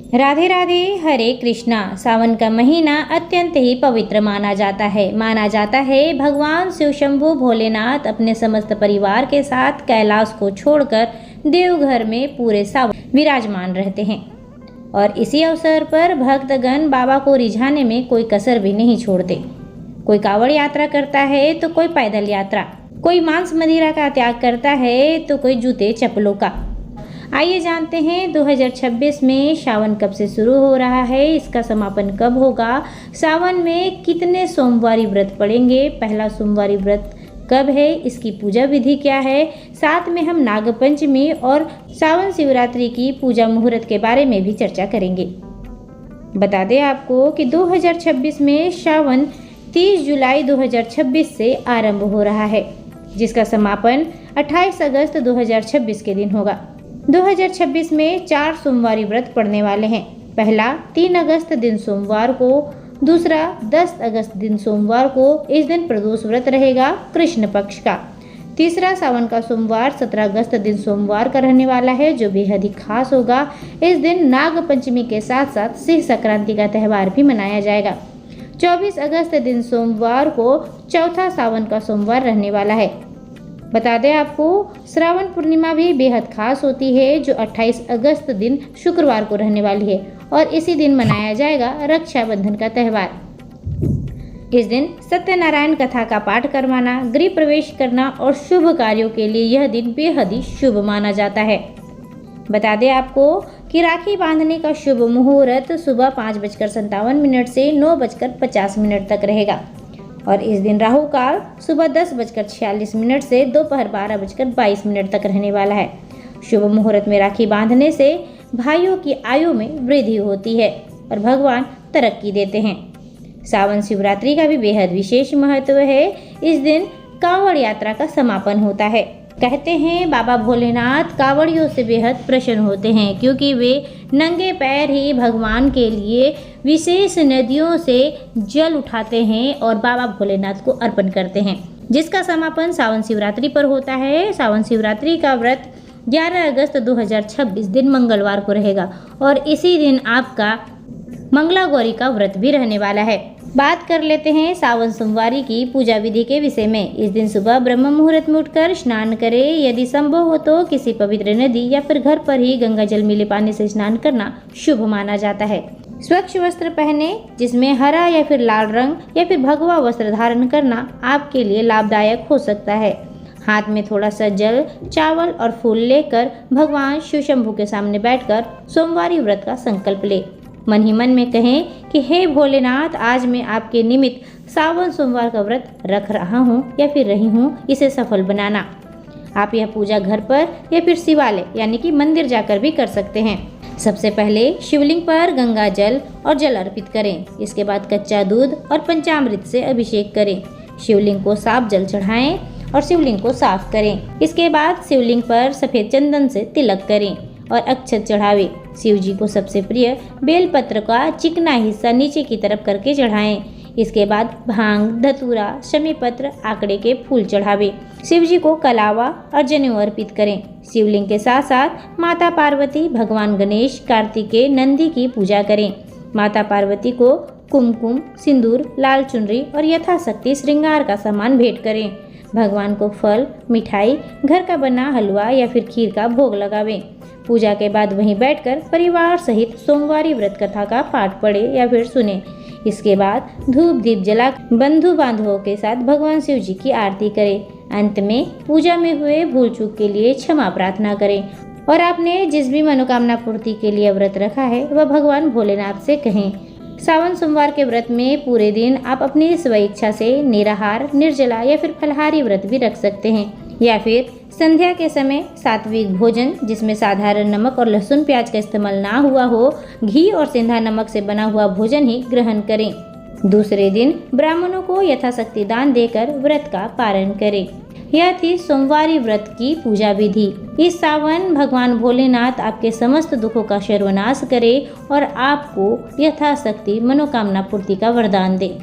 राधे राधे, हरे कृष्णा। सावन का महीना अत्यंत ही पवित्र माना जाता है। भगवान शिव शंभु भोलेनाथ अपने समस्त परिवार के साथ कैलाश को छोड़कर देवघर में पूरे सावन विराजमान रहते हैं और इसी अवसर पर भक्तगण बाबा को रिझाने में कोई कसर भी नहीं छोड़ते। कोई कावड़ यात्रा करता है तो कोई पैदल यात्रा, कोई मांस मदिरा का त्याग करता है तो कोई जूते चप्पलों का। आइए जानते हैं 2026 में सावन कब से शुरू हो रहा है, इसका समापन कब होगा, सावन में कितने सोमवारी व्रत पड़ेंगे, पहला सोमवारी व्रत कब है, इसकी पूजा विधि क्या है, साथ में हम नागपंचमी और सावन शिवरात्रि की पूजा मुहूर्त के बारे में भी चर्चा करेंगे। बता दें आपको कि 2026 में सावन 30 जुलाई 2026 से आरंभ हो रहा है, जिसका समापन 28 अगस्त 2026 के दिन होगा। 2026 में 4 सोमवारी व्रत पड़ने वाले हैं। पहला 3 अगस्त दिन सोमवार को, दूसरा 10 अगस्त दिन सोमवार को। इस दिन प्रदोष व्रत रहेगा कृष्ण पक्ष का। तीसरा सावन का सोमवार 17 अगस्त दिन सोमवार का रहने वाला है, जो बेहद ही खास होगा। इस दिन नाग पंचमी के साथ साथ सिंह संक्रांति का त्यौहार भी मनाया जाएगा। 24 अगस्त दिन सोमवार को चौथा सावन का सोमवार रहने वाला है। बता दें आपको श्रावण पूर्णिमा भी बेहद खास होती है, जो 28 अगस्त दिन शुक्रवार को रहने वाली है और इसी दिन मनाया जाएगा रक्षाबंधन का त्यौहार। इस दिन सत्यनारायण कथा का पाठ करवाना, गृह प्रवेश करना और शुभ कार्यों के लिए यह दिन बेहद ही शुभ माना जाता है। बता दें आपको कि राखी बांधने का शुभ मुहूर्त सुबह 5:57 से 9:50 तक रहेगा और इस दिन राहु काल सुबह 10:46 से दोपहर 12:22 तक रहने वाला है। शुभ मुहूर्त में राखी बांधने से भाइयों की आयु में वृद्धि होती है और भगवान तरक्की देते हैं। सावन शिवरात्रि का भी बेहद विशेष महत्व है। इस दिन कांवड़ यात्रा का समापन होता है। कहते हैं बाबा भोलेनाथ कांवड़ियों से बेहद प्रसन्न होते हैं, क्योंकि वे नंगे पैर ही भगवान के लिए विशेष नदियों से जल उठाते हैं और बाबा भोलेनाथ को अर्पण करते हैं, जिसका समापन सावन शिवरात्रि पर होता है। सावन शिवरात्रि का व्रत 11 अगस्त 2026 दिन मंगलवार को रहेगा और इसी दिन आपका मंगला गौरी का व्रत भी रहने वाला है। बात कर लेते हैं सावन सोमवारी की पूजा विधि के विषय में। इस दिन सुबह ब्रह्म मुहूर्त में उठकर स्नान करें। यदि संभव हो तो किसी पवित्र नदी या फिर घर पर ही गंगा जल मिले पानी से स्नान करना शुभ माना जाता है। स्वच्छ वस्त्र पहने, जिसमें हरा या फिर लाल रंग या फिर भगवा वस्त्र धारण करना आपके लिए लाभदायक हो सकता है। हाथ में थोड़ा सा जल, चावल और फूल लेकर भगवान शिव शंभु के सामने बैठकर सोमवारी व्रत का संकल्प ले। मन ही मन में कहें कि हे भोलेनाथ, आज मैं आपके निमित्त सावन सोमवार का व्रत रख रहा हूँ या फिर रही हूँ, इसे सफल बनाना। आप यह पूजा घर पर या फिर शिवालय यानी कि मंदिर जाकर भी कर सकते हैं। सबसे पहले शिवलिंग पर गंगा जल और जल अर्पित करें। इसके बाद कच्चा दूध और पंचामृत से अभिषेक करें। शिवलिंग को साफ जल चढ़ाएं और शिवलिंग को साफ करें। इसके बाद शिवलिंग पर सफेद चंदन से तिलक करें और अक्षत चढ़ावे। शिव जी को सबसे प्रिय बेलपत्र का चिकना हिस्सा नीचे की तरफ करके चढ़ाएं। इसके बाद भांग, धतूरा, शमी पत्र, आंकड़े के फूल चढ़ावे। शिव जी को कलावा और जनेऊ अर्पित करें। शिवलिंग के साथ साथ माता पार्वती, भगवान गणेश, कार्तिकेय, नंदी की पूजा करें। माता पार्वती को कुमकुम, सिंदूर, लाल चुनरी और यथाशक्ति श्रृंगार का सामान भेंट करें। भगवान को फल, मिठाई, घर का बना हलवा या फिर खीर का भोग लगावें। पूजा के बाद वहीं बैठकर परिवार सहित सोमवारी व्रत कथा का पाठ पढ़े या फिर सुने। इसके बाद धूप दीप जला बंधु बांधवों के साथ भगवान शिव जी की आरती करें। अंत में पूजा में हुए भूल चूक के लिए क्षमा प्रार्थना करें और आपने जिस भी मनोकामना पूर्ति के लिए व्रत रखा है वह भगवान भोलेनाथ से कहें। सावन सोमवार के व्रत में पूरे दिन आप अपनी स्वेच्छा से निराहार, निर्जला या फिर फलाहारी व्रत भी रख सकते हैं या फिर संध्या के समय सात्विक भोजन, जिसमें साधारण नमक और लहसुन प्याज का इस्तेमाल ना हुआ हो, घी और सेंधा नमक से बना हुआ भोजन ही ग्रहण करें। दूसरे दिन ब्राह्मणों को यथाशक्ति दान देकर व्रत का पारण करें। यह थी सोमवारी व्रत की पूजा विधि। इस सावन भगवान भोलेनाथ आपके समस्त दुखों का सर्वनाश करे और आपको यथाशक्ति मनोकामना पूर्ति का वरदान दे।